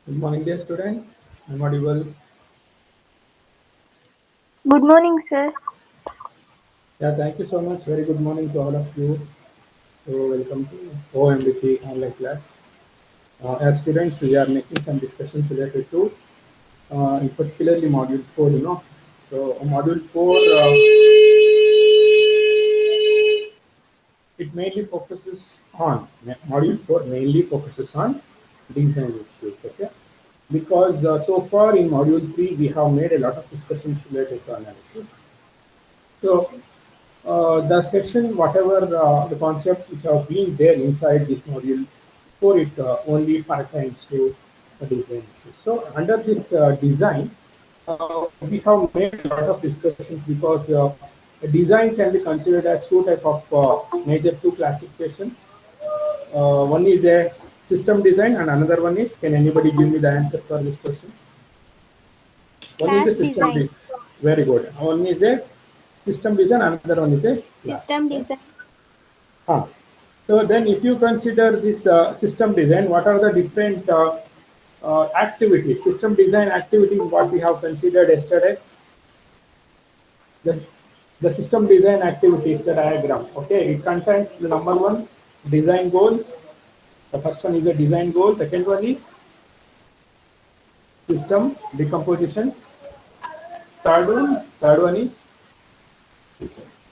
Good morning, dear students. I'm audible. Good morning, sir. Yeah, thank you so much. Very good morning to all of you. So, welcome to OMBT online class. As students, we are making some discussions related to, in particularly module 4, So, module 4, it mainly focuses on, module 4 mainly focuses on design issues, okay? Because so far in module 3, we have made a lot of discussions related to analysis. So, the session, whatever the concepts which have been there inside this module, for it only pertains to the design issue. So under this design, we have made a lot of discussions because design can be considered as two type of major two classification. One is a system design and another one is, can anybody give me the answer for this question? One is a Class system design. design. Very good. One is a system design, another one is a class. System Okay? design. Huh. So then if you consider this system design, what are the different activities, system design activities what we have considered yesterday? The, the system design activities, the diagram, okay, it contains the number one, design goals. The first one is a design goal, second one is system decomposition, third one is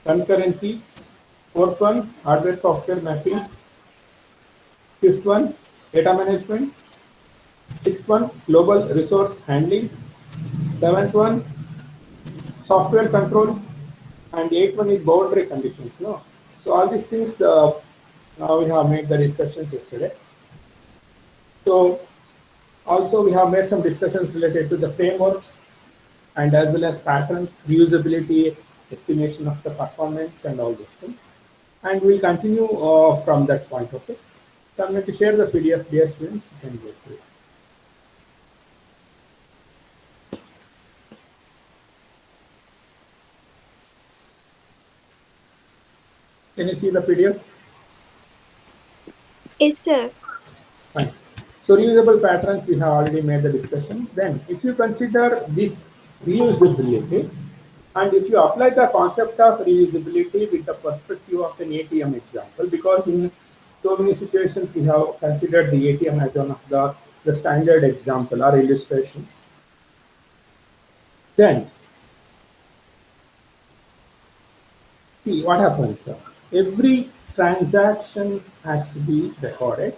concurrency, fourth one, hardware software mapping, fifth one, data management, sixth one, global resource handling, seventh one, software control, and eighth one is boundary conditions. No, so all these things we have made the discussions yesterday. So also we have made some discussions related to the frameworks and as well as patterns, reusability, estimation of the performance, and all those things. And we'll continue from that point. Okay. So I'm going to share the PDF, dear students. You can go through it. Can you see the PDF? Yes, sir. Fine. So reusable patterns, we have already made the discussion. Then if you consider this reusability, and if you apply the concept of reusability with the perspective of an ATM example, because in so many situations we have considered the ATM as one of the standard example or illustration, then see what happens. Every transaction has to be recorded,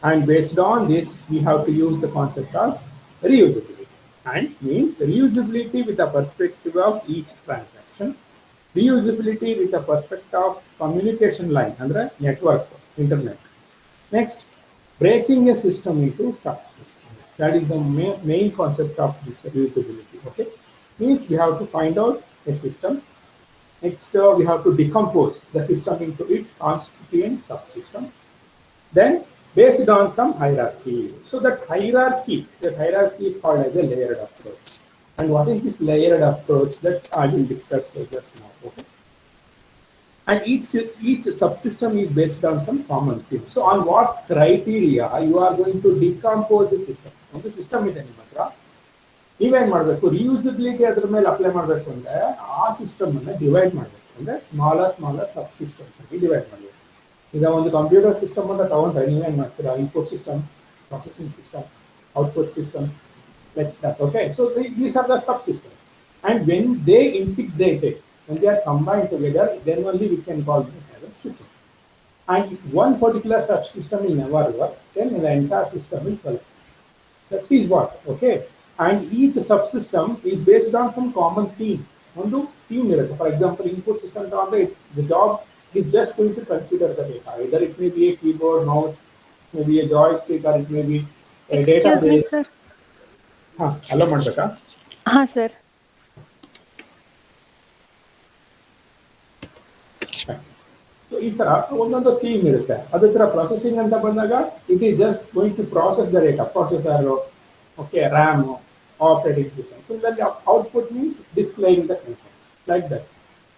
and based on this, we have to use the concept of reusability. And means reusability with the perspective of each transaction, reusability with the perspective of communication line and the network, internet. Next, breaking a system into subsystems. That is the main concept of this reusability. Okay, means we have to find out a system. Next, we have to decompose the system into its constituent subsystem. Then, based on some hierarchy. So that hierarchy is called as a layered approach. And what is this layered approach that I will discuss just now? Okay. And each subsystem is based on some common theme. So on what criteria you are going to decompose the system? ಒಂದು system ಇದೆ ನಿಮ್ಮ ಹತ್ರ, ನೀವೇನ್ ಮಾಡಬೇಕು, reusability ಅದ್ರ ಮೇಲೆ apply ಮಾಡಬೇಕು ಅಂದ್ರೆ ಆ ಸಿಸ್ಟಮ್ ಅನ್ನ ಡಿವೈಡ್ ಮಾಡಬೇಕು, ಅಂದ್ರೆ ಸ್ಮಾಲರ್ ಸಬ್ ಸಿಸ್ಟಮ್ಸ್ ಆಗಿ ಡಿವೈಡ್ ಮಾಡಬೇಕು. ಈಗ ಒಂದು ಕಂಪ್ಯೂಟರ್ ಸಿಸ್ಟಮ್ ಅಂತ ತಗೊಂಡ್ರೆ ನೀವೇನ್ ಮಾಡ್ತೀರಾ, input system, processing system, output system, like that. Okay, so these are the subsystems, and when they integrated, when they are combined together, then only we can call them as a system. And if one particular subsystem will never work, then the entire system will collapse. That is what, okay. And each subsystem is based on some common theme. ಒಂದು theme ಇರುತ್ತೆ. For example input system ತಗೊಂಡ್ರೆ the job is just going to consider the data. Either it may be a keyboard, mouse, maybe a joystick, or it may be a Excuse me, database. sir. Hello ಮಾಡ್ಬೇಕಾ? Sir. So ಈ ತರ ಒಂದೊಂದು theme ಇರುತ್ತೆ. ಅದೇ ತರ processing ಅಂತ ಬಂದಾಗ it is just going to process the data, processor, okay, RAM, operating system. Similarly, output means displaying the contents, like that.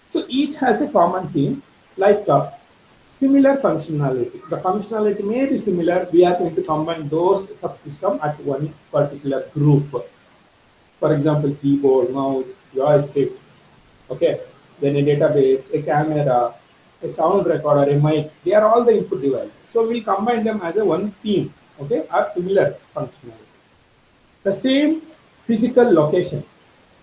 So each has a common theme, like Similar functionality. The functionality may be similar. We are going to combine those subsystems at one particular group. For example, keyboard, mouse, joystick, okay, then a database, a camera, a sound recorder, a mic. They are all the input devices. So we'll combine them as a one theme, okay, or similar functionality. The same physical location.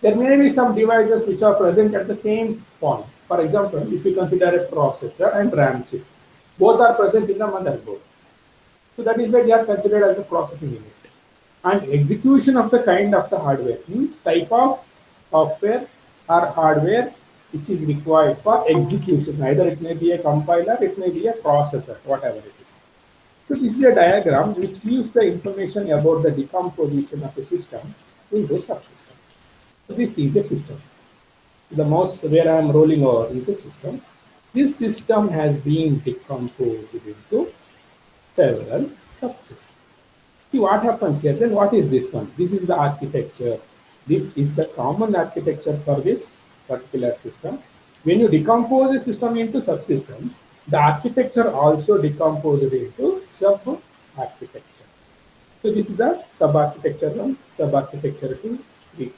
There may be some devices which are present at the same point. For example, if you consider a processor and RAM chip, both are present in the motherboard. So that is why they are considered as the processing unit. And execution of the kind of the hardware means type of software or hardware which is required for execution. Either it may be a compiler, it may be a processor, whatever it is. So this is a diagram which gives the information about the decomposition of a system into subsystems. So this is a system. The mouse where I am rolling over is a system. This system has been decomposed into several subsystems. See what happens here. Then what is this one? This is the architecture. This is the common architecture for this particular system. When you decompose a system into subsystem, the architecture also decomposes into sub-architecture. So this is the sub-architecture 1, sub-architecture 2, 3.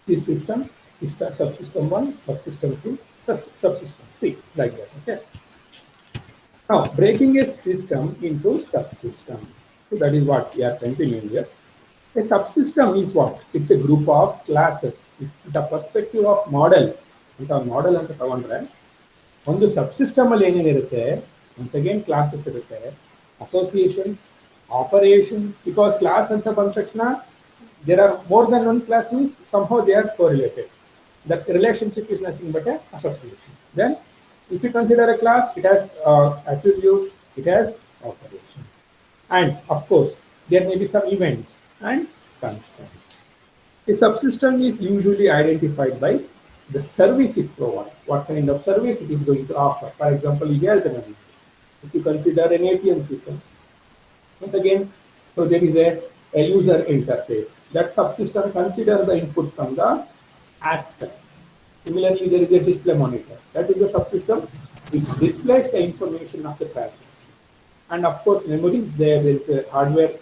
This system, subsystem 1, subsystem 2, subsystem 3, like that. Okay. Now, breaking a system into subsystem. So that is what we are continuing here. A subsystem is what? It's a group of classes. If the perspective of model, ಅಂತ model ಅಂತ ತಗೊಂಡ್ರೆ ಒಂದು subsystem ಅಲ್ಲಿ ಏನೇನಿರುತ್ತೆ, once again classes ಇರುತ್ತೆ, associations, operations, because class ಅಂತ ಬಂದ ತಕ್ಷಣ there are more than one class means somehow they are correlated. That relationship is nothing but an association. Then if you consider a class, it has attributes, it has operations. And of course, there may be some events and constraints. A subsystem is usually identified by the service it provides, what kind of service it is going to offer. For example, health management. If you consider an ATM system, once again, so there is a user interface. That subsystem considers the input from the actor. Similarly, there is a display monitor. That is the subsystem which displays the information of the traffic. And of course, memory is there. There is a hardware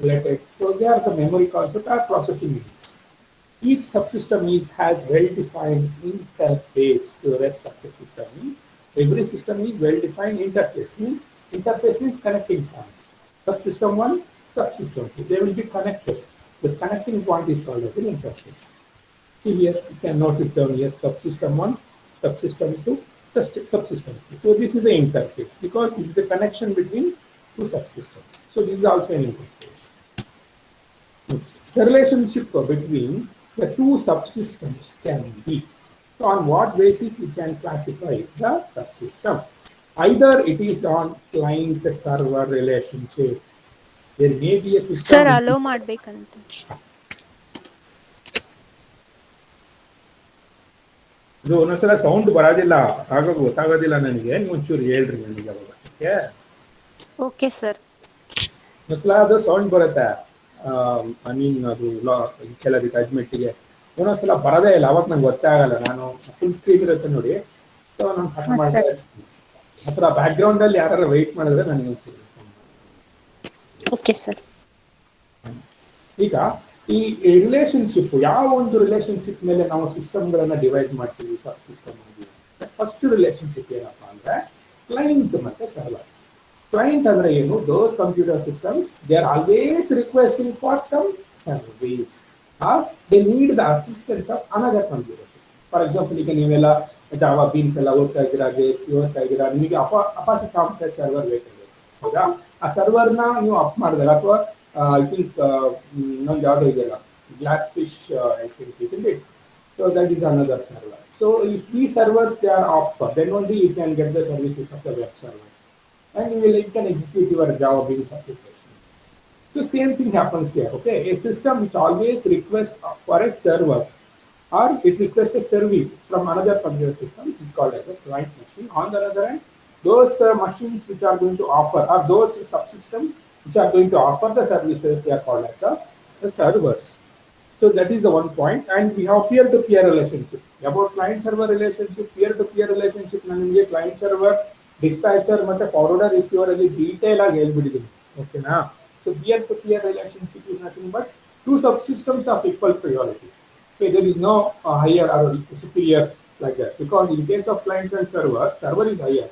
related. So they are the memory concept or processing units. Each subsystem has well-defined interface to the rest of the system. Means every system is well-defined interface. Interface means connecting points. Subsystem 1, subsystem 2. They will be connected. The connecting point is called as an interface. See here, you can notice down here subsystem 1, subsystem 2, subsystem 2. So this is the interface because this is the connection between two subsystems. So this is also an interface. Next, the relationship between the two subsystems can be. So on what basis we can classify the subsystem? Either it is on client-server relationship. There may be a system. Sir, allow ಮಾಡಬೇಕಂತ. ಇದು ಒಂದೊಂದ್ಸಲ sound ಬರೋದಿಲ್ಲ, ಆಗ ಗೊತ್ತಾಗೋದಿಲ್ಲ ನನಗೆ. ನೀವು ಒಂಚೂರು ಹೇಳ್ರಿ ನನಗೆ ಅವಾಗ. Okay sir. ಒಂದ್ಸಲ ಅದು ಸೌಂಡ್ ಬರುತ್ತೆ, ಐ ಮೀನ್ ಅದು ಕೆಲವರಿಗೆ ಅಡ್ಮಿಟ್ಗೆ ಒಂದೊಂದ್ಸಲ ಬರೋದೇ ಇಲ್ಲ, ಅವಾಗ ನಂಗೆ ಗೊತ್ತೇ ಆಗಲ್ಲ. ನಾನು ಫುಲ್ ಸ್ಕ್ರೀನ್ ಇರುತ್ತೆ ನೋಡಿ, ಸೊ ನಾನು ಕಟ್ ಮಾಡ್ತಾ ಇರ್ತೀನಿ. ಅಥವಾ ಬ್ಯಾಕ್ ಗ್ರೌಂಡ್ ಅಲ್ಲಿ ಯಾರು ವೆಯ್ಟ್ ಮಾಡಿದ್ರೆ ನನಗೆ ಓಕೆ ಸರ್. ಈಗ ಈ ರಿಲೇಶನ್ಶಿಪ್, ಯಾವ ಒಂದು ರಿಲೇಶನ್ಶಿಪ್ ಮೇಲೆ ನಾವು ಸಿಸ್ಟಮ್ಗಳನ್ನ ಡಿವೈಡ್ ಮಾಡ್ತೀವಿ ಸಬ್ ಸಿಸ್ಟಮ್ ಆಗಿ? ಫಸ್ಟ್ ರಿಲೇಶನ್ಶಿಪ್ ಏನಪ್ಪಾ ಅಂದ್ರೆ ಕ್ಲೈಂಟ್ ಮತ್ತೆ ಸರ್ವರ್. ಕ್ಲೈಂಟ್ ಅಂದ್ರೆ ಏನು? Those computer systems they are always requesting for some service or they need the assistance of another computer system. For example, ಈಗ ನೀವೆಲ್ಲ ಜಾವಾ ಬೀನ್ಸ್ ಎಲ್ಲ ಓದ್ತಾ ಇದ್ದೀರಾ, JSP ಓದ್ತಾ ಇದ್ದೀರಾ, ನಿಮಗೆ ಅಪಾಸಿಟ್ ಕಾಂಪ್ಲೆಕ್ಸ್ ಸರ್ವರ್ ಬೇಕಾಗಿದೆ. ಹೌದಾ? ಆ ಸರ್ವರ್ನ ನೀವು ಅಪ್ ಮಾಡಿದಾಗ, ಅಥವಾ ಐ ಥಿಂಕ್ ಇನ್ನೊಂದು ಯಾವುದೋ ಇದೆಯಲ್ಲ, glass fish isn't it? So that is another server. So if these servers they are up, then only you can get the services of the web servers, and you can execute your Java Beans application. So same thing happens here. Okay, a system which always requests for a service, or it requests a service from another computer system, is called as a client machine. On the other hand, those machines which are going to offer, or those subsystems which are going to offer the services, they are called as the servers. So that is the one point. And we have peer-to-peer relationship. About client-server relationship, peer-to-peer relationship, client-server dispatcher ಮತ್ತೆ forwarder receiver ಅಲ್ಲಿ detail ಆಗಿ ಹೇಳ್ಬಿಟ್ಟಿದ್ದೀನಿ ಓಕೆನಾ. So peer to peer relationship is nothing but two subsystems of equal priority. Okay, there is no higher or superior like that, because in case of client and server, server is higher,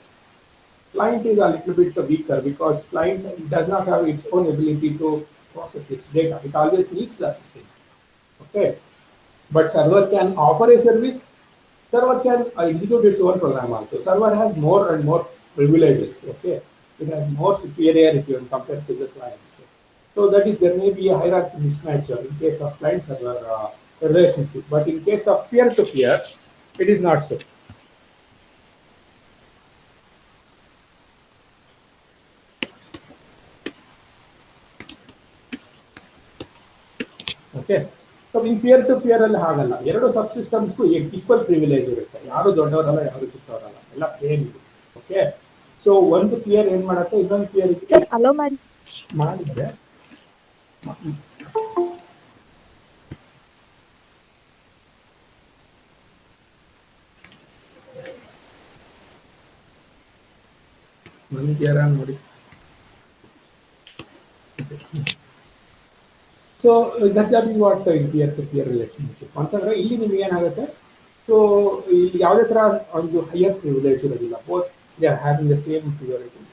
client is a little bit weaker because client does not have its own ability to process its data. It always needs the assistance. Okay, but server can offer a service. Server can execute its own program also. Server has more and more privileges. Okay, it has more superiority when compared to the clients. So that is, there may be a hierarchy mismatch in case of client server relationship, but in case of peer to peer, it is not so. Okay, so in peer to peer ಅಲ್ಲಿ ಹಾಗಲ್ಲ, ಎರಡು ಸಬ್ ಸಿಸ್ಟಮ್ಸ್ಗೂ equal privilege ಇರುತ್ತೆ, ಯಾರು ದೊಡ್ಡವರಲ್ಲ ಯಾರು ಚಿಕ್ಕವರಲ್ಲ, ಎಲ್ಲ same ಇದೆ. Okay, so ಒಂದು pear ಏನ್ ಮಾಡುತ್ತೆ, ಇನ್ನೊಂದು ಪಿಯರ್ ಅಲೋ ಮಾಡಿ ಮಾಡಿದ್ರೆ ಒಂದು ಪಿಯರ್ ನೋಡಿ. So that is what peer to peer relationship ಅಂತಂದ್ರೆ ಇಲ್ಲಿ ನಿಮ್ಗೆ ಏನಾಗುತ್ತೆ, ಸೊ ಇಲ್ಲಿ ಯಾವುದೇ ತರ ಒಂದು ಹೈಯರ್ ಪ್ರಿವಿಲೇಜ್ ಇರೋದಿಲ್ಲ, both they are having the same priorities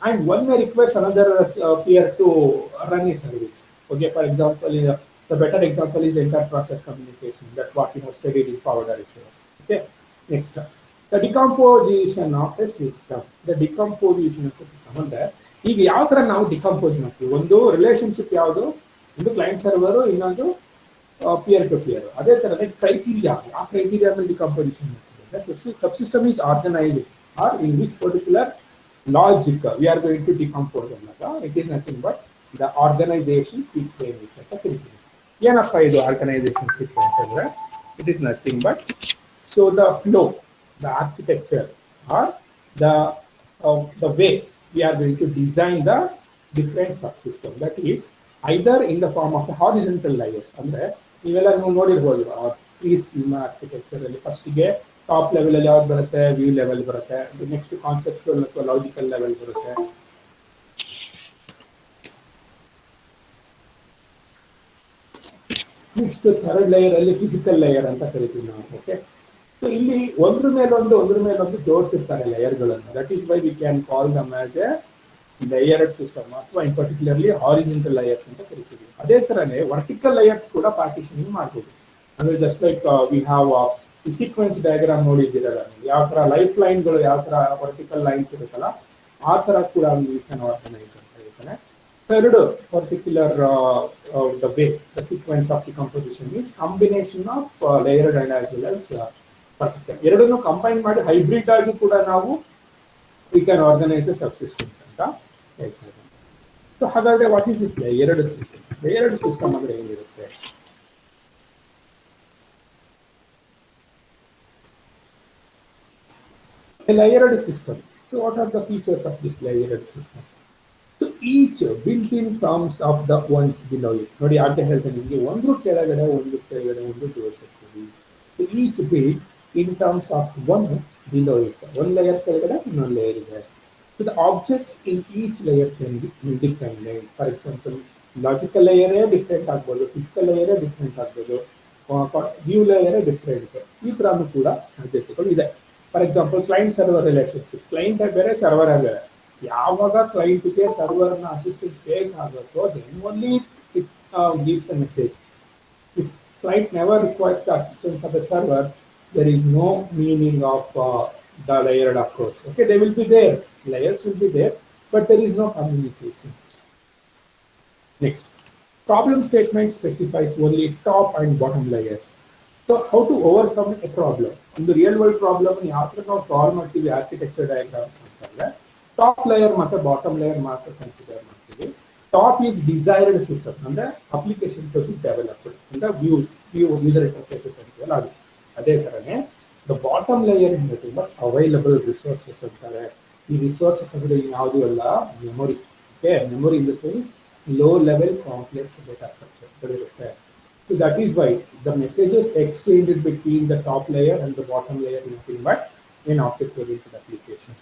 and one may request another peer to run a service. Okay, for example, the better example is inter-process communication, that what we have studied in forwarder receivers. Okay, next, the decomposition of a system. The decomposition of a system ಅಂದ್ರೆ ಈಗ ಯಾವ ತರ ನಾವು decompose ಮಾಡ್ತೀವಿ, ಒಂದು relationship ಯಾವುದು, ಒಂದು client server, ಇನ್ನೊಂದು peer to peer. ಅದೇ ತರನೇ ಕ್ರೈಟೀರಿಯಾ, ಯಾವ ಕ್ರೈಟೀರಿಯಾ ಮೇಲೆ ಡಿಕಂಪೋಸಿಷನ್ ಮಾಡ್ತೀವಿ, subsystem is organised or in which particular logic we are going to decompose another. It is nothing but the organization sequence ಅಂತ ಕರಿತೀವಿ. ಏನಪ್ಪ ಇದು ಆರ್ಗನೈಸೇಷನ್ ಸೀಕ್ವೆನ್ಸ್ ಅಂದ್ರೆ, it is nothing but so the flow, the architecture or the way we are going to design the different subsystem, that is either in the form of the horizontal layers. ಅಂದ್ರೆ ನೀವೆಲ್ಲ ನೀವು ನೋಡಿರ್ಬೋದು ಈ schema architecture ಅಲ್ಲಿ ಫಸ್ಟ್ಗೆ top level ಅಲ್ಲಿ ಯಾವ್ದು ಬರುತ್ತೆ, ವ್ಯೂ ಲೆವೆಲ್ ಬರುತ್ತೆ, ನೆಕ್ಸ್ಟ್ ಕಾನ್ಸೆಪ್ಚುಯಲ್ ಅಥವಾ ಲಾಜಿಕಲ್ ಲೆವೆಲ್ ಬರುತ್ತೆ, ನೆಕ್ಸ್ಟ್ ಥರ್ಡ್ ಲೇಯರ್ ಅಲ್ಲಿ ಫಿಸಿಕಲ್ ಲೇಯರ್ ಅಂತ ಕರಿತೀವಿ ನಾವು. ಓಕೆ, ಸೊ ಇಲ್ಲಿ ಒಂದ್ರ ಮೇಲೊಂದು ಜೋಡಿಸಿರ್ತಾರೆ ಲೇಯರ್ಗಳನ್ನು. That is why we can call them as a layered system, ಅಥವಾ ಇನ್ ಪರ್ಟಿಕ್ಯುಲರ್ಲಿ ಹಾರಿಜೆಂಟಲ್ ಲೇಯರ್ಸ್ ಅಂತ ಕರಿತೀವಿ. ಅದೇ ತರನೇ ವರ್ಟಿಕಲ್ ಲೇಯರ್ಸ್ ಕೂಡ ಪಾರ್ಟಿಷನಿಂಗ್ ಮಾಡ್ಬೋದು. ಅಂದ್ರೆ ಜಸ್ಟ್ ಲೈಕ್ ವಿ ಹ್ಯಾವ್ ಈ ಸೀಕ್ವೆನ್ಸ್ ಡಯಾಗ್ರಾಮ್ ನೋಡಿದ್ದೀರಲ್ಲ, ಯಾವ ತರ ಲೈಫ್ ಲೈನ್ಗಳು, ಯಾವ ತರ ವರ್ಟಿಕಲ್ ಲೈನ್ಸ್ ಇರುತ್ತಲ್ಲ, ಆ ತರ ಕೂಡ ವಿ ಕ್ಯಾನ್ ಆರ್ಗನೈಸ್ ಅಂತ ಹೇಳ್ತಾನೆ. Third particular the way the sequence of the composition means combination of layered and as well as vertical. ಎರಡನ್ನು ಕಂಬೈನ್ ಮಾಡಿ ಹೈಬ್ರಿಡ್ ಆಗಿ ಕೂಡ ನಾವು ವಿ ಕ್ಯಾನ್ ಆರ್ಗನೈಸ್ ದ ಸಬ್ಸಿಸ್ಟಮ್ಸ್ ಅಂತ ಹೇಳ್ತಾರೆ. ಸೊ ಹಾಗಾದ್ರೆ what is this layered system? Layered system ಅಂದ್ರೆ ಏನಿರುತ್ತೆ? A layered system. So what are the features of this layered system? So each built-in terms of the ones below it. ನೋಡಿ ಆಗಲೇ ಹೇಳ್ತೇನೆ ನಿಮಗೆ, ಒಂದು ಕೆಳಗಡೆ ಒಂದು ಜೋಡಿಸಿರ್ತೀವಿ. So each built in terms of one below it. ಒಂದು ಲೇಯರ್ ಕೆಳಗಡೆ ಇನ್ನೊಂದು ಲೇಯರ್ ಇದೆ. So the objects in each layer can be independent. For example, logical layer different ಆಗ್ಬೋದು, physical layer different ಆಗ್ಬೋದು, view layer different. ಈ ತರನು ಕೂಡ ಸಾಧ್ಯತೆಗಳು ಇದೆ. For example client server relationship, client ಬೇರೆ ಸರ್ವರ್ ಬೇರೆ. ಯಾವಾಗ ಕ್ಲೈಂಟ್ಗೆ ಸರ್ವರ್ನ ಅಸಿಸ್ಟೆನ್ಸ್ ಬೇಕಾಗುತ್ತೋ then only it gives a message. If client never requires the assistance of the server, there is no meaning of the layered approach. Okay, they will be there, layers will be there, but there is no communication. Next, problem statement specifies only top and bottom layers. So how to overcome a problem? ಒಂದು real world problem ಯಾವ ತರ ನಾವು solve ಮಾಡ್ತೀವಿ architecture diagrams ಅಂತಂದ್ರೆ, top layer ಮತ್ತೆ bottom layer ಮಾತ್ರ consider ಮಾಡ್ತೀವಿ. Top is desired system, ಅಂದ್ರೆ ಅಪ್ಲಿಕೇಶನ್ ಟು ಬಿ ಡೆವಲಪ್ಡ್, ಅಂದ್ರೆ ವ್ಯೂ ಯೂಸರ್ ಇಂಟರ್ಫೇಸಸ್ ಅಂತೀವಲ್ಲ ಅದು. ಅದೇ ತರನೇ the bottom layer is nothing but available resources ಅಂತಾರೆ. ಈ ರಿಸೋರ್ಸಸ್ ಅಂದ್ರೆ ಯಾವುದು ಅಲ್ಲ, memory. Okay, memory in the sense low level complex data structures ಇರುತ್ತೆ. So that is why the messages exchanged between the top layer and the bottom layer is nothing but an object-oriented application.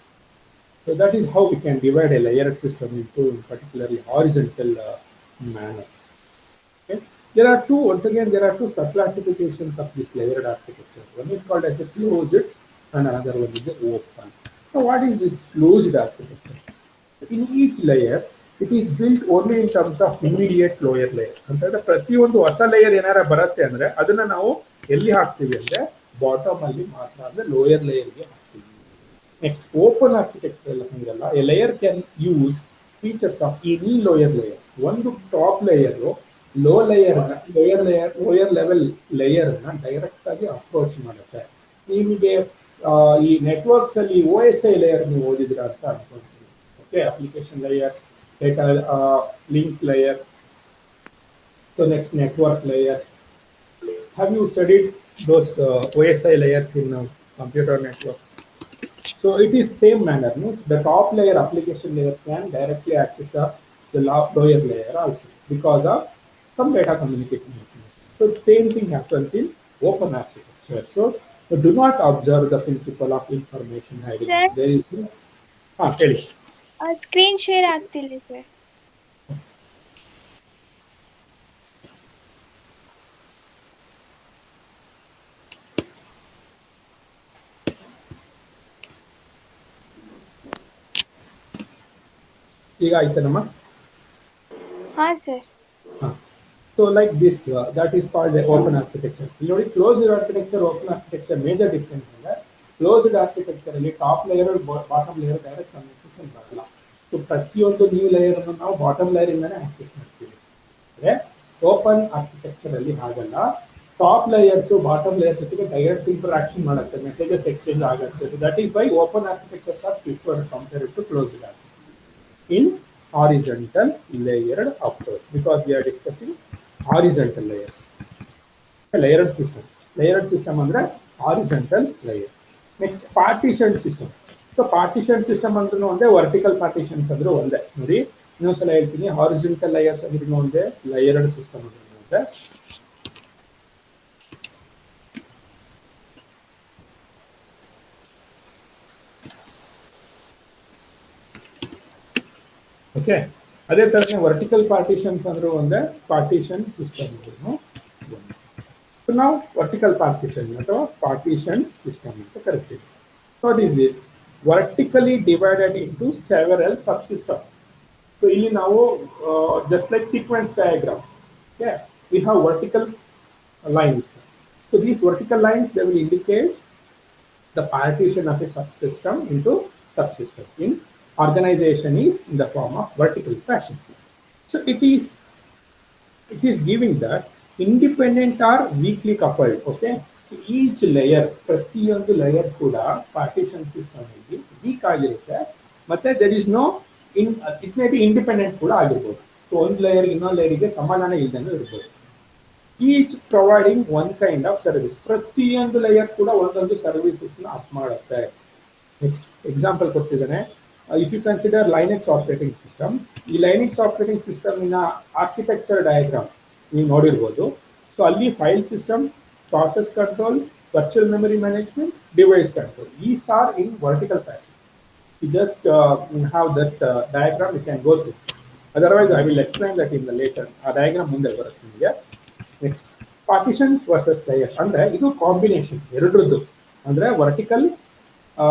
So that is how we can divide a layered system into particularly horizontal manner. Okay. There are two, once again, there are two subclassifications of this layered architecture. One is called as a closed and another one is a open. Now, what is this closed architecture? In each layer, it is built only in terms of immediate lower layer. ಅಂತಂದ್ರೆ ಪ್ರತಿಯೊಂದು ಹೊಸ layer ಏನಾರ ಬರುತ್ತೆ ಅಂದ್ರೆ ಅದನ್ನ ನಾವು ಎಲ್ಲಿ ಹಾಕ್ತೀವಿ ಅಂದ್ರೆ ಬಾಟಮ್ ಅಲ್ಲಿ ಮಾತ್ರ ಅಂದ್ರೆ ಲೋಯರ್ ಲೇಯರ್ಗೆ ಹಾಕ್ತೀವಿ. ನೆಕ್ಸ್ಟ್ ಓಪನ್ ಆರ್ಕಿಟೆಕ್ಚರ್ ಎಲ್ಲ ಹಂಗಲ್ಲ. A layer can use features of any lower layer. ಒಂದು top layer lower level layer ಅನ್ನ ಡೈರೆಕ್ಟ್ ಆಗಿ ಅಪ್ರೋಚ್ ಮಾಡುತ್ತೆ. ನಿಮಗೆ ಈ ನೆಟ್ವರ್ಕ್ಸ್ ಅಲ್ಲಿ OSI ಲೇಯರ್ ನೀವು ಓದಿದ್ರ ಅಂತ ಅನ್ಕೊಂತೀನಿ. Okay, application layer, data link layer, so next network layer. Have you studied those OSI layers in computer networks? So it is same manner. Means the top layer application layer can directly access the lower layer also because of some data communication. So same thing happens in open architecture. So do not observe the principle of information hiding. Sir? There is tell me. Screen share ಆಗ್ತಿಲ್ಲ sir. ಈಗ ಆಯ್ತೇನಮ್ಮ? ಹಾಂ sir. So like this, that is called the open architecture. You know, closed architecture, open architecture, major difference is that closed architecture ಅಲ್ಲಿ top layer bottom layer direct communication ಬರಲ್ಲ. So ಪ್ರತಿಯೊಂದು new layer ಅನ್ನು ನಾವು bottom layer ಇಂದಾನೆ access ಮಾಡ್ತೀವಿ. ಅಂದ್ರೆ open architecture ಅಲ್ಲಿ ಹಾಗಲ್ಲ. ಟಾಪ್ ಲೇಯರ್ಸ್ ಬಾಟಮ್ ಲೇಯರ್ ಜೊತೆಗೆ ಡೈರೆಕ್ಟ್ ಇಂಟರಾಕ್ಷನ್ ಮಾಡುತ್ತೆ, ಮೆಸೇಜಸ್ ಎಕ್ಸ್ಚೇಂಜ್ ಆಗುತ್ತೆ. That is why open architectures are preferred compared to closed architecture in horizontal layered approach, because we are discussing horizontal layers. Layered system ಅಂದ್ರೆ horizontal layer. Next, partition system. So partition system ಅಂದ್ರೂ ಒಂದೇ, vertical partitions ಅಂದ್ರೂ ಒಂದೇ. ನೋಡಿ ಇನ್ನೊಂದ್ಸಲ ಹೇಳ್ತೀನಿ, horizontal layers ಅಂದ್ರೂ ಒಂದೇ, ಲೇಯರ್ಡ್ ಸಿಸ್ಟಮ್ ಅಂದ್ರೂ ಒಂದೇ. ಓಕೆ, ಅದೇ ತರನೇ ವರ್ಟಿಕಲ್ ಪಾರ್ಟಿಷನ್ಸ್ ಅಂದ್ರೂ ಒಂದೇ, ಪಾರ್ಟಿಷನ್ ಸಿಸ್ಟಮ್ ಅಂದ್ರೂ ಒಂದೇ. ಸೊ ನಾವು ವರ್ಟಿಕಲ್ ಪಾರ್ಟಿಷನ್ ಅಥವಾ ಪಾರ್ಟಿಷನ್ ಸಿಸ್ಟಮ್ ಅಂತ ಕರಿತೀವಿ. What is this? Vertically divided into several sub system. So ಇಲ್ಲಿ ನಾವು just like sequence diagram, okay, we have vertical lines. So these vertical lines they will indicate the partition of a subsystem into subsystem. In organization is in the form of vertical fashion. So it is giving that independent or weakly coupled. Okay, so each layer, ಪ್ರತಿಯೊಂದು layer ಕೂಡ partition system ಅಲ್ಲಿ weak ಆಗಿರುತ್ತೆ. ಮತ್ತೆ there is no it may be independent ಕೂಡ ಆಗಿರ್ಬೋದು. So ಒಂದು layer ಇನ್ನೊಂದು ಲೇಯರ್ಗೆ ಸಮಾಧಾನ ಇಲ್ಲದಂಗೆ ಇರ್ಬೋದು. Each providing one kind of service. ಪ್ರತಿಯೊಂದು ಲೇಯರ್ ಕೂಡ ಒಂದೊಂದು ಸರ್ವಿಸಸ್ ನ ಅಪ್ ಮಾಡುತ್ತೆ. ನೆಕ್ಸ್ಟ್ ಎಕ್ಸಾಂಪಲ್ ಕೊಡ್ತಿದ್ದೇನೆ. If you consider Linux operating system, ಈ ಲೈನೆಕ್ಸ್ ಆಪರೇಟಿಂಗ್ ಸಿಸ್ಟಮಿನ ಆರ್ಕಿಟೆಕ್ಚರ್ ಡಯಾಗ್ರಾಮ್ ನೀವು ನೋಡಿರ್ಬೋದು. ಸೊ ಅಲ್ಲಿ file system, process control, virtual memory management, device control, is are in vertical fashion. You just have that diagram, you can go through. Otherwise I will explain that in the later. ಆ diagram ಮುಂದೆ ಬರುತ್ತೆ ನಿಮಗೆ. Next, partitions versus layer ಅಂದ್ರೆ ಇದು combination ಎರಡರದ್ದು. ಅಂದ್ರೆ vertical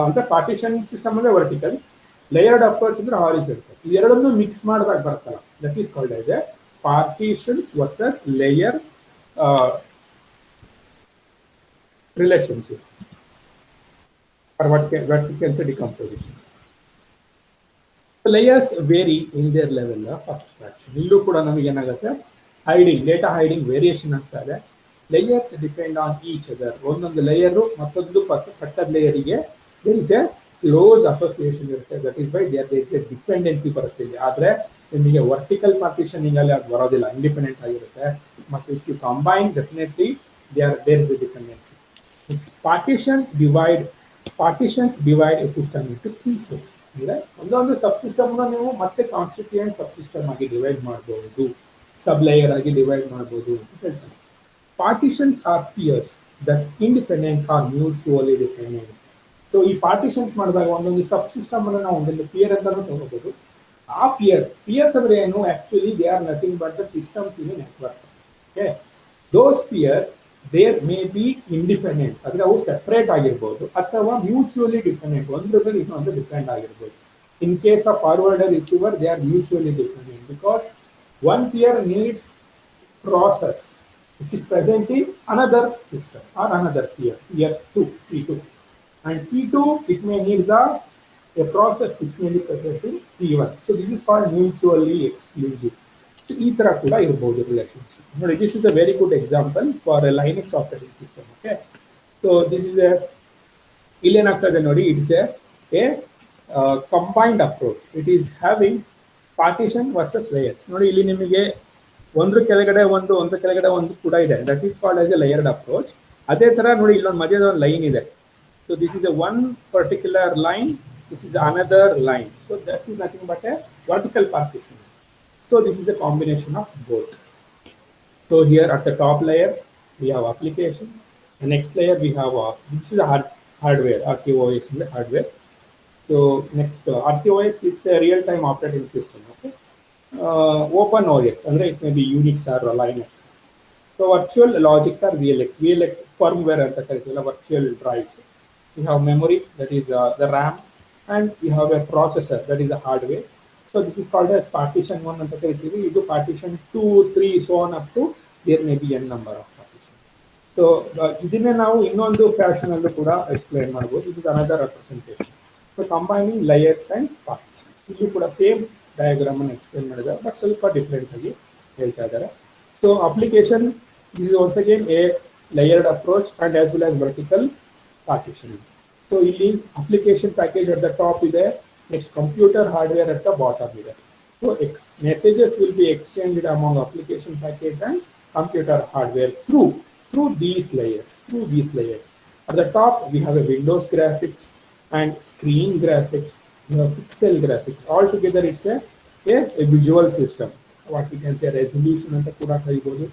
ಅಂದ್ರೆ partition system ಅಂದ್ರೆ vertical, layered approach ಅಂದ್ರೆ ಹಾರಿಜಾಂಟಲ್. ಎರಡನ್ನೂ ಮಿಕ್ಸ್ ಮಾಡಿದಾಗ ಬರುತ್ತಲ್ಲ, that is called as a partitions versus layer relationship or what we can say decomposition. Layers vary in their level of abstraction. ಇಲ್ಲೂ ಕೂಡ ನಮಗೆ ಏನಾಗುತ್ತೆ, ಹೈಡಿಂಗ್, ಡೇಟಾ ಹೈಡಿಂಗ್ ವೇರಿಯೇಷನ್ ಆಗ್ತಾ ಇದೆ. Layers depend on each other. ಒಂದೊಂದು layer ಮತ್ತೊಂದು ಪಕ್ಕದ ಲೇಯರಿಗೆ there is a close association ಇರುತ್ತೆ. That is why there is a dependency ಬರುತ್ತೆ ಇಲ್ಲಿ. ಆದರೆ ನಿಮಗೆ ವರ್ಟಿಕಲ್ ಪಾರ್ಟಿಷನಿಂಗ್ ಅಲ್ಲಿ ಅದು ಬರೋದಿಲ್ಲ, ಇಂಡಿಪೆಂಡೆಂಟ್ ಆಗಿರುತ್ತೆ. ಮತ್ತು if you combine definitely there is a dependency. Partitions divide a system into pieces. ಅಂದರೆ ಒಂದೊಂದು ಸಬ್ ಸಿಸ್ಟಮ್ನ ನೀವು ಮತ್ತೆ ಕಾನ್ಸ್ಟಿಟ್ಯೂಯೆಂಟ್ ಸಬ್ ಸಿಸ್ಟಮ್ ಆಗಿ ಡಿವೈಡ್ ಮಾಡಬಹುದು, ಸಬ್ ಲೇಯರ್ ಆಗಿ ಡಿವೈಡ್ ಮಾಡಬಹುದು ಅಂತ ಹೇಳ್ತಾರೆ. Partitions are peers that independent or mutually dependent. So ಈ ಪಾರ್ಟಿಷನ್ಸ್ ಮಾಡಿದಾಗ ಒಂದೊಂದು ಸಬ್ ಸಿಸ್ಟಮ್ ಅನ್ನು ನಾವು ಒಂದೊಂದು ಪಿಯರ್ ಅಂತಾನು ತಗೋಬಹುದು. ಆ ಪಿಯರ್ಸ್ ಅಂದ್ರೆ ಏನು, actually they are nothing but the systems in network. Okay, those peers there may be independent, ಅಂದ್ರೆ ಅವು ಸೆಪರೇಟ್ ಆಗಿರ್ಬೋದು ಅಥವಾ ಮ್ಯೂಚುವಲಿ ಡಿಪೆಂಡೆಂಟ್, ಒಂದ್ರ ಮೇಲೆ ಇನ್ನೊಂದು ಡಿಪೆಂಡ್ ಆಗಿರ್ಬೋದು. In case of forwarder receiver, they are mutually dependent because one peer needs process which is present in another system or another peer 2, P2, and P2 it may need a process which may be present in P1. So this is called mutually exclusive. So ಈ ತರ ಕೂಡ ಇರಬಹುದು relationship ನೋಡಿ. This is a very good example for a Linux operating system. Okay, so this is ಇಲ್ಲೇನಾಗ್ತದೆ ನೋಡಿ, it's a combined approach. It is having partition versus layers. ನೋಡಿ ಇಲ್ಲಿ ನಿಮಗೆ ಒಂದ್ರ ಕೆಳಗಡೆ ಒಂದು ಕೂಡ ಇದೆ, that is called as a layered approach. ಅದೇ ತರ ನೋಡಿ ಇಲ್ಲೊಂದು ಮಧ್ಯದ ಒಂದು ಲೈನ್ ಇದೆ. So this is a one particular line, this is another line, so that is nothing but a vertical partition. So this is a combination of both. So here at the top layer we have applications, the next layer we have this is a hardware, RTOS is the hardware. So next RTOS, it's a real time operating system. Okay, open OS andre it may be Unix or Linux. So virtual logics are VLX firmware anta kariತೀವಲ್ಲ, virtual drive. We have memory, that is the RAM, and we have a processor, that is the hardware. So this is called as partition 1 anta kariತೀವಿ. ಇದು partition 2, 3 so on up to there may be n number of partition. So ಇದನ್ನ ನಾವು ಇನ್ನೊಂದು fashion ಅಲ್ಲೂ ಕೂಡ explain ಮಾಡಬಹುದು. This is another representation. So combining layers and partitions. ಇಲ್ಲಿ ಕೂಡ same diagram ಅನ್ನು ಎಕ್ಸ್ಪ್ಲೈನ್ ಮಾಡಿದ್ದಾರೆ, ಬಟ್ ಸ್ವಲ್ಪ ಡಿಫರೆಂಟ್ ಆಗಿ ಹೇಳ್ತಾ ಇದ್ದಾರೆ. So application, this is once again a layered approach and as well as vertical partitioning. So ಇಲ್ಲಿ application package at the top ಇದೆ, next computer hardware at the bottom ಇದೆ. So messages will be exchanged among application package and computer hardware through these layers. At the top we have a Windows graphics and screen graphics, pixel graphics. All together it's a visual system, what we can say resolution anta kuda karibodu,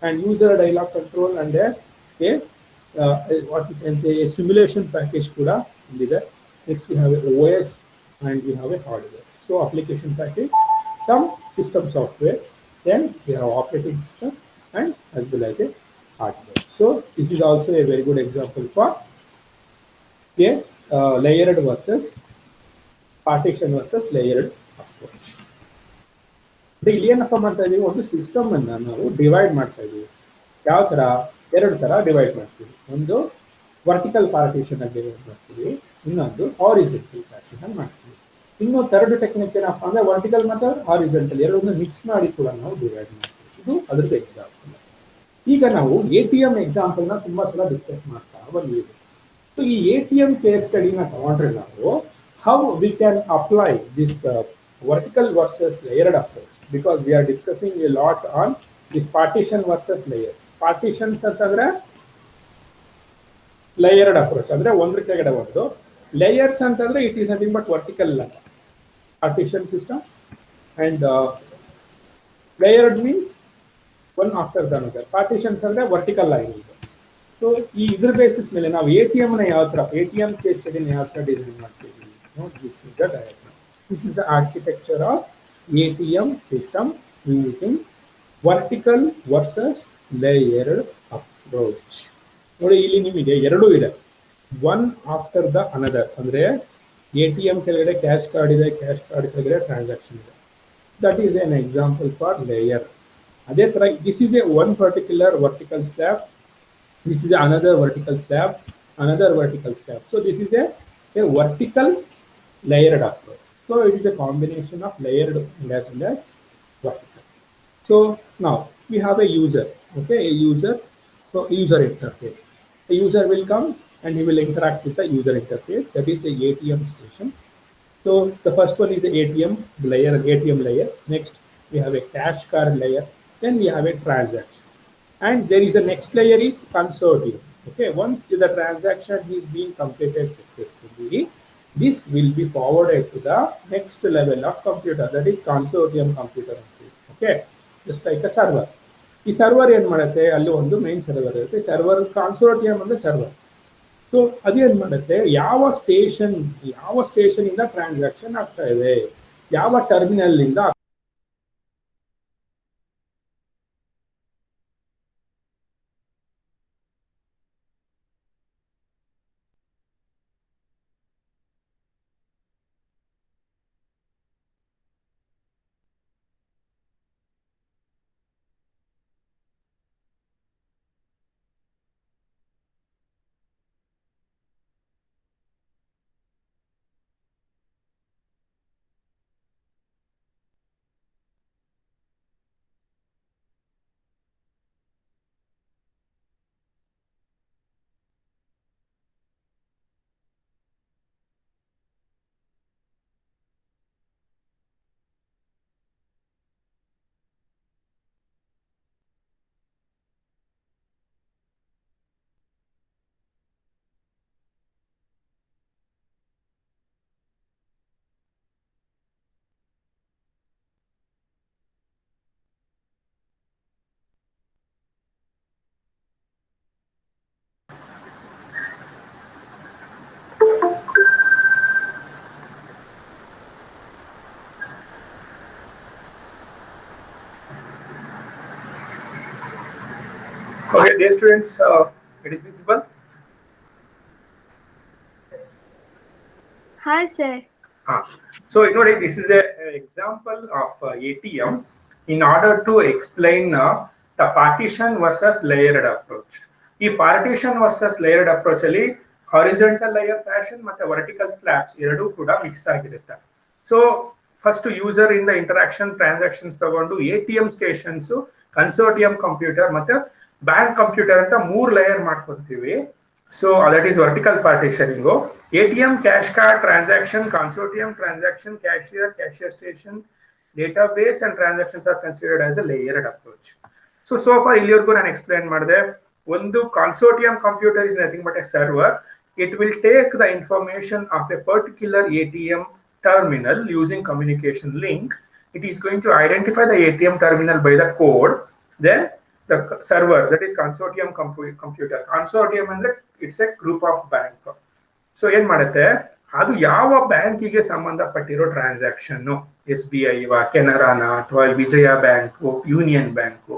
and user dialog control and a what we can say a simulation package kuda ಇದೆ. Next we have a OS and we have a hardware. So application package, some system softwares, then we have operating system and as well as a hardware. So this is also a very good example for a layered versus partition versus layered approach. ಇಲ್ಲಿ ಏನಪ್ಪ ಮಾಡ್ತಾ ಇದೀವಿ, ಒಂದು system ಅನ್ನ ನಾವು divide ಮಾಡ್ತಾ ಇದೀವಿ. ಯಾವ ತರ? ಎರಡು ತರ ಡಿವೈಡ್ ಮಾಡ್ತೀವಿ. ಒಂದು ವರ್ಟಿಕಲ್ ಪಾರ್ಟಿಷನ್ ಆಗಿ ಡಿವೈಡ್ ಮಾಡ್ತೀವಿ, ಇನ್ನೊಂದು ಹಾರಿಜಾಂಟಲ್ ಪಾರ್ಟಿಷನ್ ಆಗಿ ಮಾಡ್ತೀವಿ. ಇನ್ನು ಥರ್ಡ್ ಟೆಕ್ನಿಕ್ ಏನಪ್ಪಾ ಅಂದ್ರೆ ವರ್ಟಿಕಲ್ ಮತ್ತು ಹಾರಿಜಾಂಟಲ್ ಎರಡನ್ನು ಮಿಕ್ಸ್ ಮಾಡಿ ಕೂಡ ನಾವು ಡಿವೈಡ್ ಮಾಡ್ತೀವಿ. ಇದು ಅದ್ರದ್ದು ಎಕ್ಸಾಂಪಲ್. ಈಗ ನಾವು ATM ಎಕ್ಸಾಂಪಲ್ ನ ತುಂಬಾ ಸಲ ಡಿಸ್ಕಸ್ ಮಾಡ್ತಾ ಬಂದಿದ್ದೀವಿ. ಸೊ ಈ ATM ಕೇಸ್ ಸ್ಟಡಿನ ತಗೊಂಡ್ರೆ ನಾವು how we can apply this vertical versus layered approach, because we are discussing a lot on this partition versus layers. Partitions ಅಂತಂದ್ರೆ layered approach ಅಂದ್ರೆ ಒಂದ್ರ ಕೆಳಗಡೆ ಒಂದು, layers ಅಂತಂದ್ರೆ it is nothing but vertical partition system, and layered means one after the another. Partitions ಅಂದ್ರೆ vertical line ಇದೆ. So ಈ ಇದ್ರ ಬೇಸಿಸ್ ಮೇಲೆ ನಾವು ATM ನ ಯಾವ ತರ ATM ಕೇಸ್ ಸ್ಟಡಿನ ಯಾವ ತರ ಡಿಸೈನ್ ಮಾಡ್ತೀವಿ. This is the diagram. This is the architecture of ATM system using vertical versus layered approach. ನೋಡಿ ಇಲ್ಲಿ ನಿಮಗೆ ಎರಡು ಇದೆ, ಒನ್ ಆಫ್ಟರ್ ದ ಅನದರ್. ಅಂದ್ರೆ ATM ಕೆಳಗಡೆ ಕ್ಯಾಶ್ ಕಾರ್ಡ್ ಇದೆ, ಕ್ಯಾಶ್ ಕಾರ್ಡ್ ಕೆಳಗಡೆ ಟ್ರಾನ್ಸಾಕ್ಷನ್ ಇದೆ. That is an example for layer. ಅದೇ ತರ this is a one particular vertical slab, this is another vertical slab, another vertical slab. So this is a vertical layered approach. So it is a combination of layered as well as vertical. So now we have a user, okay, a user. So user interface, a user will come and he will interact with the user interface, that is the ATM station. So the first one is the ATM layer. Next we have a cash card layer, then we have a transaction. And there is a next layer is consortium. Okay, once the transaction is being completed successfully, this will be forwarded to the next level of computer, that is consortium computer. Okay, just like a server. ಈ server ಏನ್ ಮಾಡುತ್ತೆ, ಅಲ್ಲಿ ಒಂದು main server ಇರುತ್ತೆ. Server ಕಾನ್ಸೋರ್ಟಿಯಂ ಅಂದ್ರೆ server. So ಅದೇನು ಮಾಡುತ್ತೆ, ಯಾವ ಸ್ಟೇಷನಿಂದ ಟ್ರಾನ್ಸಾಕ್ಷನ್ ಆಗ್ತಾ ಇದೆ, ಯಾವ ಟರ್ಮಿನಲ್ನಿಂದ Okay, dear students, it is visible. Hi, sir. So this is an example of ATM in order to explain the partition versus layered approach. ಈ partition versus layered approach ಅಲ್ಲಿ horizontal layer fashion ಮತ್ತೆ vertical slabs ಎರಡೂ ಕೂಡ mix ಆಗಿರುತ್ತೆ. So first user ಇಂದ interaction transactions ತಗೊಂಡು ATM stations, consortium computer ಮತ್ತೆ bank computer ಅಂತ 3 ಲೇಯರ್ ಮಾಡ್ಕೊಂತೀವಿ. So that is vertical partitioning. ATM, cash card transaction, consortium transaction, cashier station, database and transactions are considered as a layered approach. So far illivreಗೂ ನಾನು explain ಮಾಡಿದೆ. ಒಂದು consortium computer is nothing but a server. It will take the information of a particular ATM terminal using communication link. It is going to identify the ATM terminal by the code. Then the server, that is consortium computer. Consortium ಅಂದ್ರೆ it's a group of bank. So ಏನ್ ಮಾಡುತ್ತೆ, ಅದು ಯಾವ ಬ್ಯಾಂಕಿಗೆ ಸಂಬಂಧಪಟ್ಟಿರೋ transaction, SBI ಕೆನರಾನ ಅಥವಾ ವಿಜಯ bank, union bank,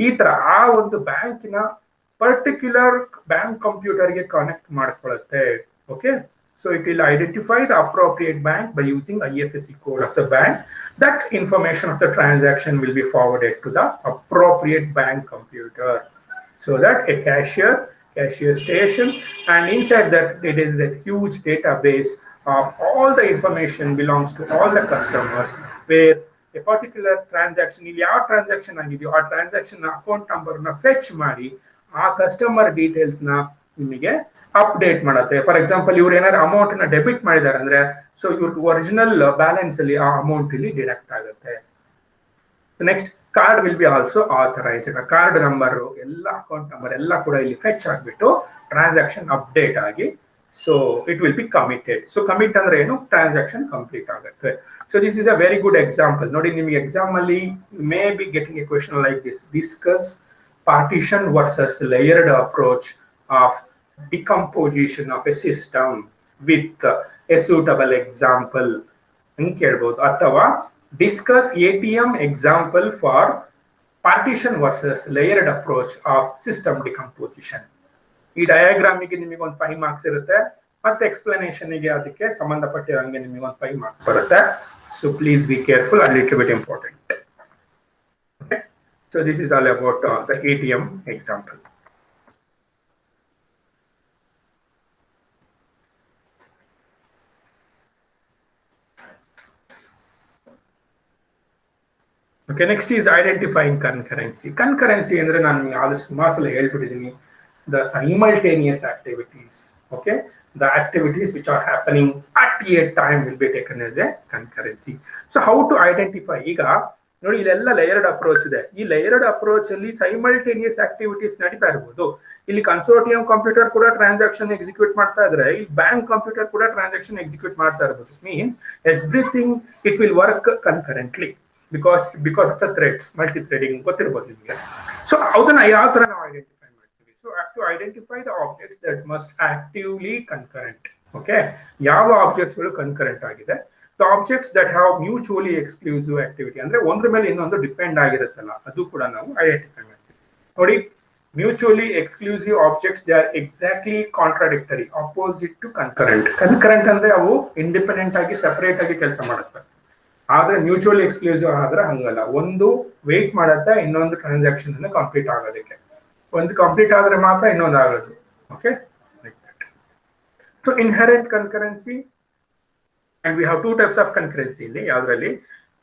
ಈ ತರ ಆ ಒಂದು ಬ್ಯಾಂಕಿನ ಪರ್ಟಿಕ್ಯುಲರ್ ಬ್ಯಾಂಕ್ ಕಂಪ್ಯೂಟರ್ಗೆ ಕನೆಕ್ಟ್ ಮಾಡ್ಕೊಳ್ಳುತ್ತೆ. Okay, so it will identify the appropriate bank by using IFSC code of the bank. That information of the transaction will be forwarded to the appropriate bank computer, so that a cashier station, and inside that it is a huge database of all the information belongs to all the customers, where a particular transaction, ಇಲ್ಲಿ ಯಾವ transaction ಆಗಿದೆಯೋ ಆ transaction account number ನ fetch ಮಾಡಿ ಆ customer details ನ ನಿಮಗೆ update ಮಾಡುತ್ತೆ. ಫಾರ್ ಎಕ್ಸಾಂಪಲ್, ಇವ್ರು ಏನಾದ್ರು ಅಮೌಂಟ್ ನ ಡೆಬಿಟ್ ಮಾಡಿದ್ದಾರೆ ಅಂದ್ರೆ, ಸೊ ಇವ್ರಿಗೆ ಒರಿಜಿನಲ್ ಬ್ಯಾಲೆನ್ಸ್ ಅಲ್ಲಿ ಆ ಅಮೌಂಟ್ ಇಲ್ಲಿ ಡಿಡಕ್ಟ್ ಆಗುತ್ತೆ. Next, card will be also authorised. Card number ಎಲ್ಲ, ಅಕೌಂಟ್ ನಂಬರ್ ಎಲ್ಲ ಕೂಡ ಇಲ್ಲಿ ಫೆಚ್ ಆಗ್ಬಿಟ್ಟು ಟ್ರಾನ್ಸಾಕ್ಷನ್ ಅಪ್ಡೇಟ್ ಆಗಿ, so it will be committed. So commit ಅಂದ್ರೆ ಏನು, ಟ್ರಾನ್ಸಾಕ್ಷನ್ ಕಂಪ್ಲೀಟ್ ಆಗುತ್ತೆ. So this is a very good example. ನೋಡಿ, ನಿಮಗೆ ಎಕ್ಸಾಮ್ ಅಲ್ಲಿ may be getting a question like this: discuss partition versus layered approach of decomposition of a system with a suitable example ಅಂತ ಕೇಳಬಹುದು. ಅಥವಾ discuss ATM example for partition versus layered approach of system decomposition. ಈ ಡಯಾಗ್ರಾಮಿಗೆ ನಿಮಗೆ ಒಂದು 5 marks ಇರುತ್ತೆ, ಮತ್ತೆ explanation ಗೆ ಅದಕ್ಕೆ ಸಂಬಂಧಪಟ್ಟಿರಂಗೆ ನಿಮಗೆ ಒಂದು 5 ಮಾರ್ಕ್ಸ್ ಬರುತ್ತೆ. So please be careful and little bit important. Okay, so this is all about the ATM example. Okay, next is identifying concurrency. Concurrency ಅಂದ್ರೆ ನಾನು ಆದಷ್ಟು ಮಾಸಲ ಹೇಳ್ಬಿಟ್ಟಿದ್ದೀನಿ, the simultaneous activities. Okay, the activities which are happening at a time will be taken as a concurrency. So how to identify? ಈಗ ನೋಡಿ, ಇಲ್ಲೆಲ್ಲ layered approach ಇದೆ. ಈ layered approach ಅಲ್ಲಿ simultaneous activities ನಡೀತಾ ಇರಬಹುದು. ಇಲ್ಲಿ ಕನ್ಸೋರ್ಟಿಯಂ ಕಂಪ್ಯೂಟರ್ ಕೂಡ ಟ್ರಾನ್ಸಾಕ್ಷನ್ ಎಕ್ಸಿಕ್ಯೂಟ್ ಮಾಡ್ತಾ ಇದ್ರೆ, ಇಲ್ಲಿ ಬ್ಯಾಂಕ್ ಕಂಪ್ಯೂಟರ್ ಕೂಡ ಟ್ರಾನ್ಸಾಕ್ಷನ್ ಎಕ್ಸಿಕ್ಯೂಟ್ ಮಾಡ್ತಾ ಇರಬಹುದು. Means everything it will work concurrently because of the threads, multi threading ಗೊತ್ತಿರಬಹುದು ನಿಮಗೆ. ಸೊ ಅದನ್ನ ಯಾವ ತರ ನಾವು ಐಡೆಂಟಿಫೈ ಮಾಡ್ತೀವಿ? So to identify the objects that must actively concurrent. Okay, ಯಾವ ಆಬ್ಜೆಕ್ಟ್ಸ್ ಗಳು ಕನ್ಕರೆಂಟ್ ಆಗಿದೆ, the objects that have mutually exclusive activity, ಅಂದ್ರೆ ಒಂದ್ರ ಮೇಲೆ ಇನ್ನೊಂದು ಡಿಪೆಂಡ್ ಆಗಿರುತ್ತಲ್ಲ, ಅದು ಕೂಡ ನಾವು ಐಡೆಂಟಿಫೈ ಮಾಡ್ತೀವಿ. ನೋಡಿ, mutually exclusive objects they are exactly contradictory, opposite to concurrent. Concurrent ಅಂದ್ರೆ ಅವು ಇಂಡಿಪೆಂಡೆಂಟ್ ಆಗಿ ಸೆಪರೇಟ್ ಆಗಿ ಕೆಲಸ ಮಾಡುತ್ತೆ. ಆದ್ರೆ ಮ್ಯೂಚುವಲಿ ಎಕ್ಸ್ಕ್ಲೂಸಿವ್ ಆದ್ರೆ ಹಂಗಲ್ಲ, ಒಂದು ವೇಟ್ ಮಾಡುತ್ತೆ ಇನ್ನೊಂದು ಟ್ರಾನ್ಸಾಕ್ಷನ್ ಅನ್ನು ಕಂಪ್ಲೀಟ್ ಆಗೋದಕ್ಕೆ. ಒಂದು ಕಂಪ್ಲೀಟ್ ಆದ್ರೆ ಮಾತ್ರ ಇನ್ನೊಂದು ಆಗೋದು. Okay, so inherent concurrency, and we have two types of concurrency ಇಲ್ಲಿ ಯಾವ್ದ್ರಲ್ಲಿ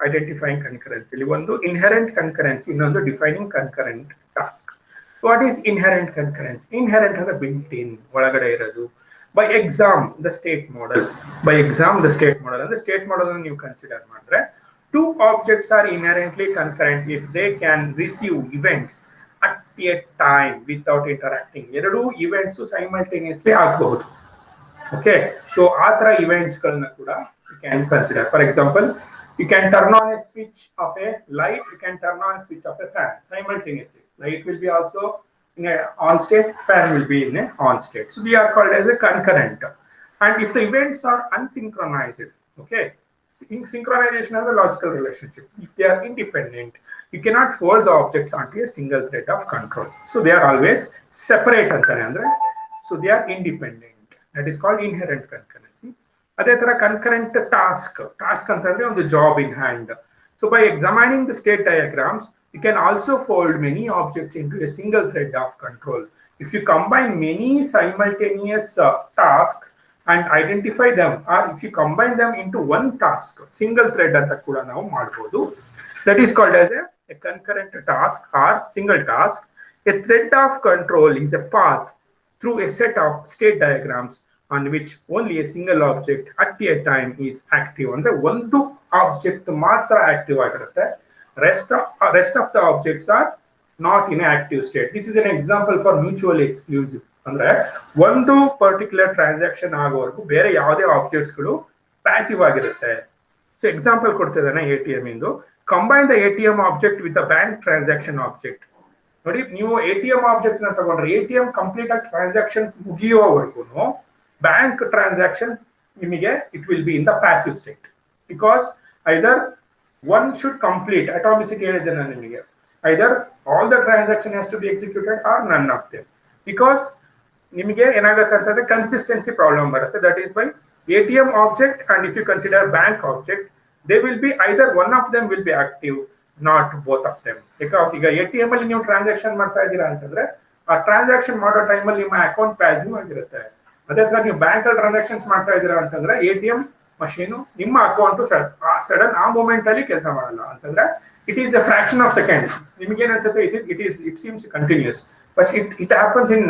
ಐಡೆಂಟಿಫೈಯಿಂಗ್ ಕನ್ಕರೆನ್ಸಿ ಇಲ್ಲಿ. ಒಂದು ಇನ್ಹೆರೆಂಟ್ ಕನ್ಕರೆನ್ಸಿ, ಇನ್ನೊಂದು defining concurrent task. What is inherent concurrency? Inherent ಅಂದ್ರೆ ಬಿಲ್ಟ್ ಇನ್, ಒಳಗಡೆ ಇರೋದು. By exam, the state model. By exam, the state model. And the state model you consider madre. Two objects are inherently concurrent if they can receive events at a time without interacting. Eradu events simultaneously ಆಗಬಹುದು. Okay, so ಆತರ events ಗಳನ್ನ ಕೂಡ you can consider. For example, you can turn on a switch of a light, you can turn on a switch of a fan simultaneously. Light will be also in a on state, fan will be in a on state. So we are called as a concurrent. And if the events are unsynchronized, okay, in synchronization of the logical relationship, if they are independent, you cannot fold the objects onto a single thread of control. So they are always separate antane, so they are independent. That is called inherent concurrency. Adhe tara concurrent task antandre on the job in hand. So by examining the state diagrams, you can also fold many objects into a single thread of control. If you combine many simultaneous tasks and identify them, or if you combine them into one task, single thread anta kuda navu ಮಾಡಬಹುದು. That is called as a concurrent task or single task. A thread of control is a path through a set of state diagrams on which only a single object at a time is active. ಅಂದ್ರೆ ಒಂದು object ಮಾತ್ರ active ಆಗಿರುತ್ತೆ, rest of the objects are not in an active state. This is an example for mutually exclusive. ಅಂದ್ರೆ ಒಂದು particular transaction ಆಗೋವರೆಗೂ ಬೇರೆ ಯಾವುದೇ objects ಗಳು ಪ್ಯಾಸಿವ್ ಆಗಿರುತ್ತೆ. ಸೊ ಎಕ್ಸಾಂಪಲ್ ಕೊಡ್ತಿದ್ದಾನೆ ATM ಇಂದು. Combine the ATM object with the bank transaction object. ನೋಡಿ, ನೀವು ATM ಆಬ್ಜೆಕ್ಟ್ ನ ತಗೊಂಡ್ರೆ ATM ಕಂಪ್ಲೀಟ್ ಆಗಿ ಟ್ರಾನ್ಸಾಕ್ಷನ್ ಮುಗಿಯುವವರೆಗೂ ಬ್ಯಾಂಕ್ ಟ್ರಾನ್ಸಾಕ್ಷನ್ ನಿಮಗೆ it will be in the passive state, because either one should complete atomicity ಹೇಳಿದೆ ನಾನು ನಿಮಗೆ, either all the transaction has to be executed or none of them, because ನಿಮಗೆ ಏನಾಗುತ್ತೆ ಅಂತಂದ್ರೆ consistency problem ಬರುತ್ತೆ. That is why ATM object and if you consider bank object, they will be either one of them will be active, not both of them. Because ಈಗ ATM ಅಲ್ಲಿ ನೀವು transaction ಮಾಡ್ತಾ ಇದ್ದೀರಾ ಅಂತಂದ್ರೆ ಆ ಟ್ರಾನ್ಸಾಕ್ಷನ್ ಮಾಡೋ ಟೈಮಲ್ಲಿ ನಿಮ್ಮ ಅಕೌಂಟ್ ಪ್ಯಾಸಿವ್ ಆಗಿರುತ್ತೆ. ಅದೇ ತರ ನೀವು ಬ್ಯಾಂಕ್ ಅಲ್ಲಿ ಟ್ರಾನ್ಸಾಕ್ಷನ್ಸ್ ಮಾಡ್ತಾ ಇದ್ದೀರಾ ಅಂತಂದ್ರೆ ATM ಮಷೀನು ನಿಮ್ಮ ಅಕೌಂಟ್ ಸಡನ್ ಆ ಮೂಮೆಂಟ್ ಅಲ್ಲಿ ಕೆಲಸ ಮಾಡಲ್ಲ. ಅಂತಂದ್ರೆ it is a fraction of second. ನಿಮ್ಗೇನ್ ಅನ್ಸುತ್ತೆ it seems continues, but it happens in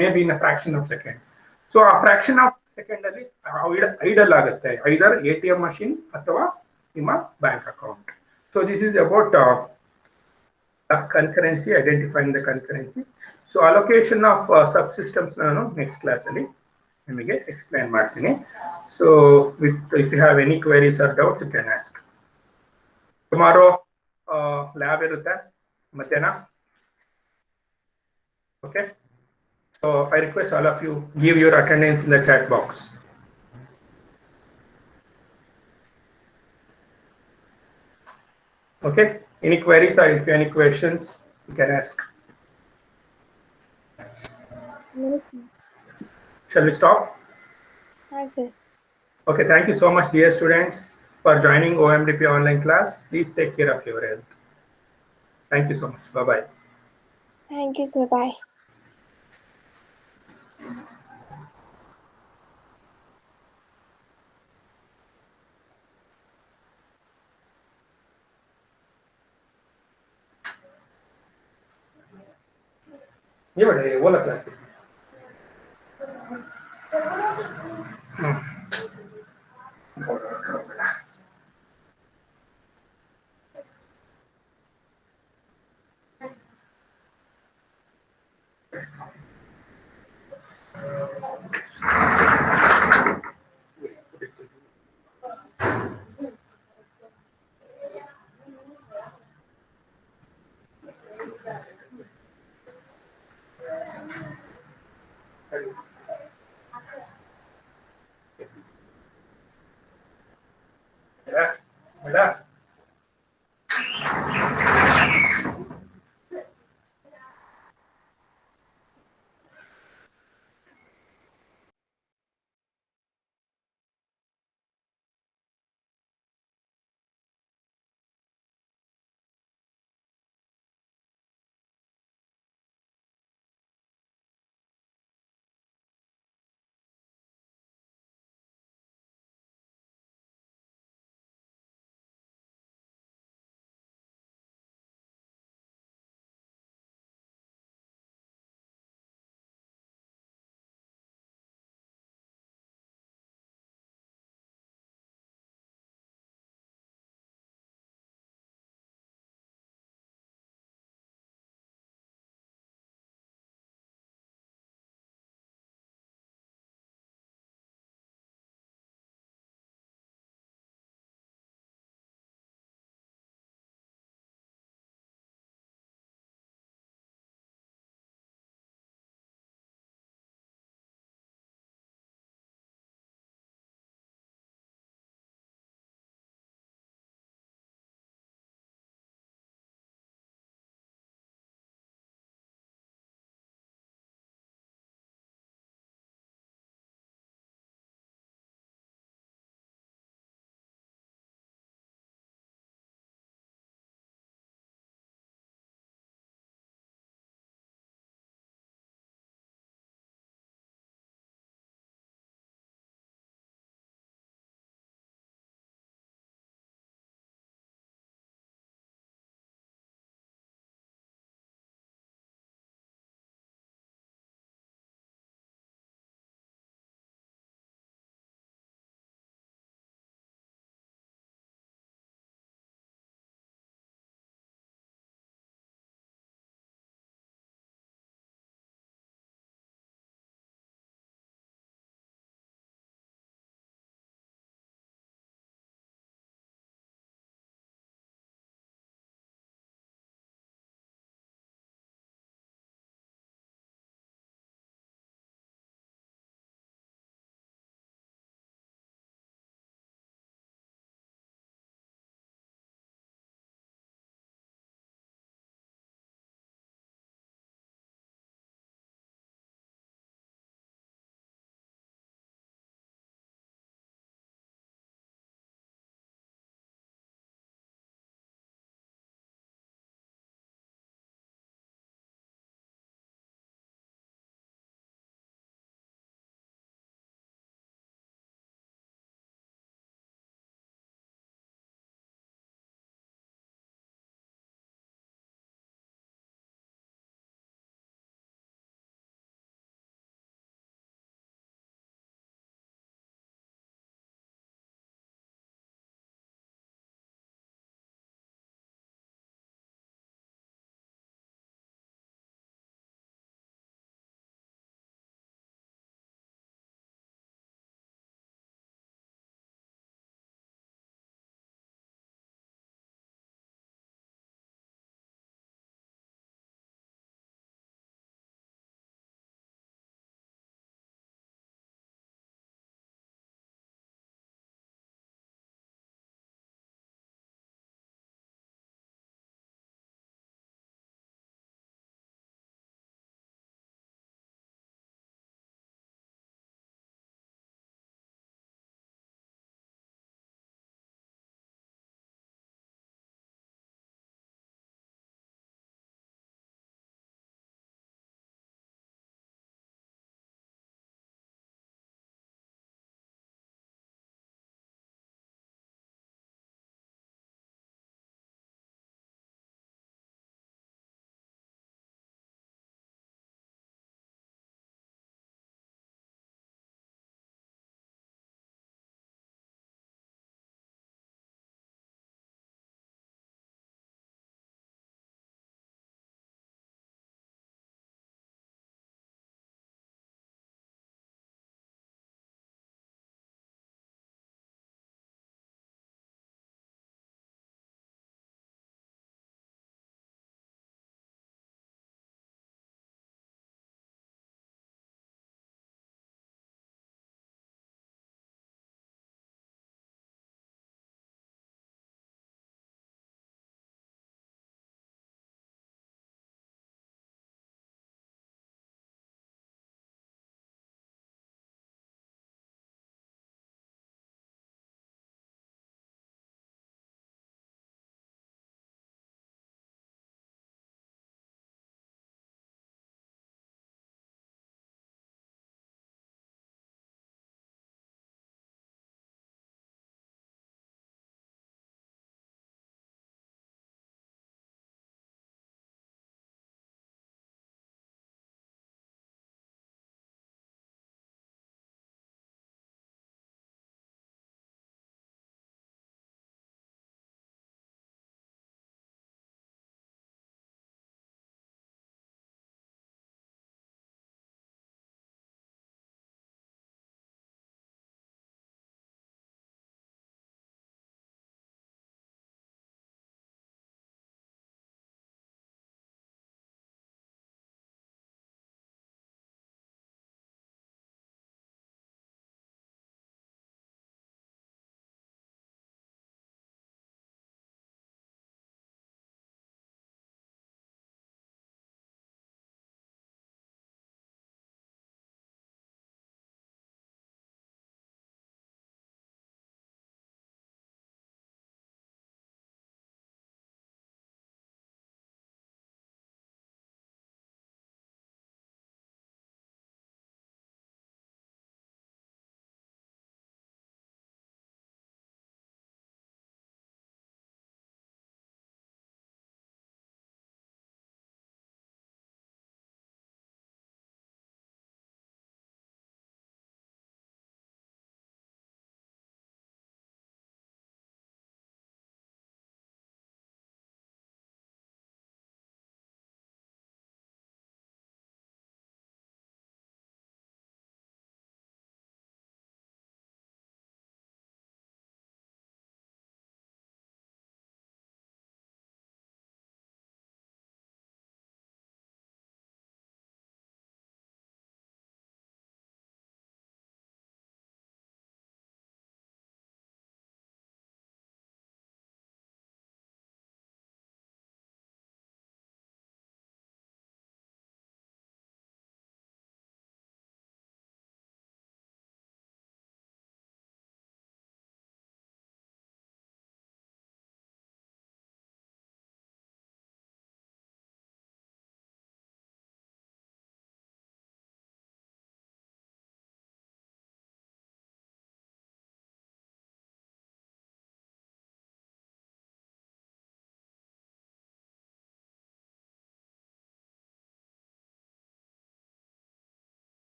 may be in a fraction of second. So ಆ ಫ್ರಾಕ್ಷನ್ ಆಫ್ ಸೆಕೆಂಡ್ ಅಲ್ಲಿ ಐಡಲ್ ಆಗುತ್ತೆ, ಐದರ್ ATM ಮಷೀನ್ ಅಥವಾ ನಿಮ್ಮ bank account. So this is about concurrency, identifying the concurrency. So allocation of subsystems ನಾನು next class ಅಲ್ಲಿ ನಿಮಗೆ explain ಮಾಡ್ತೀನಿ. So if you have any queries or doubts you can ask. Tomorrow lab ಇರುತ್ತೆ ಮಧ್ಯಾಹ್ನ. Okay, so I request all of you give your attendance in the chat box. Okay, any queries or if you have any questions you can ask. Yes, Shall we stop? sir. Okay, thank you so much dear students for joining OMDP online class. Please take care of your health. Thank you so much. Bye bye. Thank you, sir. Bye. ये बड़े वो लग class है. Yeah, madam.